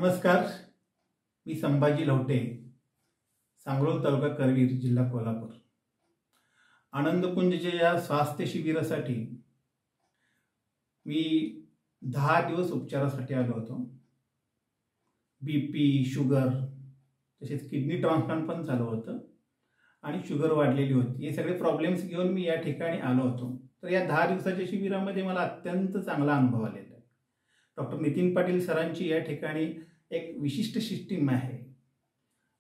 नमस्कार, मी संभाजी लवटे, सांगरोळ तालुका करवीर, जिल्हा कोल्हापूर। आनंदकुंजच्या या स्वास्थ्य शिबिरासाठी मी 10 दिवस उपचारासाठी आलो होतो। बीपी, शुगर, तसेच किडनी ट्रान्सप्लांट पण चालू होतं आणि शुगर वाढलेली होती। हे सगळे प्रॉब्लेम्स घेऊन मी या ठिकाणी आलो होतो। तर या 10 दिवसाच्या शिबिरामध्ये मला अत्यंत चांगला अनुभव आलेला आहे। डॉक्टर नितीन पाटील सरांची या ठिकाणी एक विशिष्ट सिस्टीम आहे।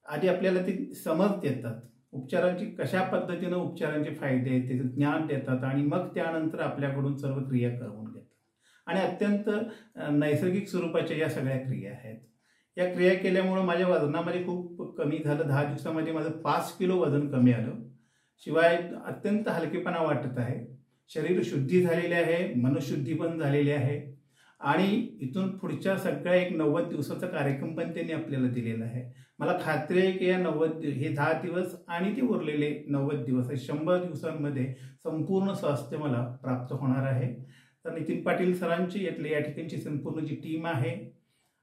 आधी आपल्याला ते समज देतात, उपचारांची कशा पद्धतीने उपचारांचे फायदे आहेत त्याचे ज्ञान देतात आणि मग त्यानंतर आपल्याकडून सर्व क्रिया करून घेतात आणि अत्यंत नैसर्गिक स्वरूपाच्या या सगळ्या क्रिया आहेत। या क्रिया केल्यामुळे माझ्या वजनामध्ये खूप कमी झालं। 10 दिवसामध्ये माझं 5 किलो वजन कमी आलं। शिवाय अत्यंत हलकेपणा वाटत आहे। शरीर शुद्धी झालेले आहे, मनशुद्धी पण झालेली आहे आणि इथून पुढच्या सगळ्या एक 90 दिवसाचा कार्यक्रम पण त्यांनी आपल्याला दिलेला आहे। मला खात्री आहे की या 90 हे 10 दिवस आणि ते उरलेले 90 दिवस 100 दिवसांमध्ये संपूर्ण स्वास्थ्य मला प्राप्त होणार आहे। तर नितीन पाटील सरांची या ठिकाणची संपूर्ण जी टीम आहे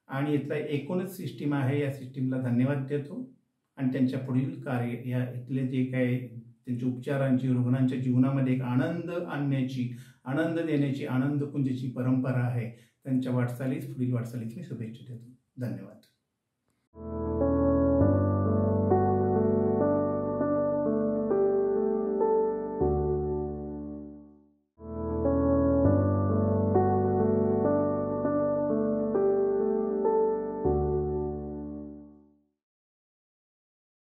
आणि इथला एकूणच सिस्टीम आहे, या सिस्टीमला धन्यवाद देतो आणि त्यांच्या पुढील कार्य या इथले जे काही त्यांच्या उपचारांची, रुग्णांच्या जीवनामध्ये एक आनंद आणण्याची, आनंद देण्याची, आनंदकुंजची परंपरा आहे, त्यांच्या पुढील वाटचालीस मी शुभेच्छा देतो। धन्यवाद।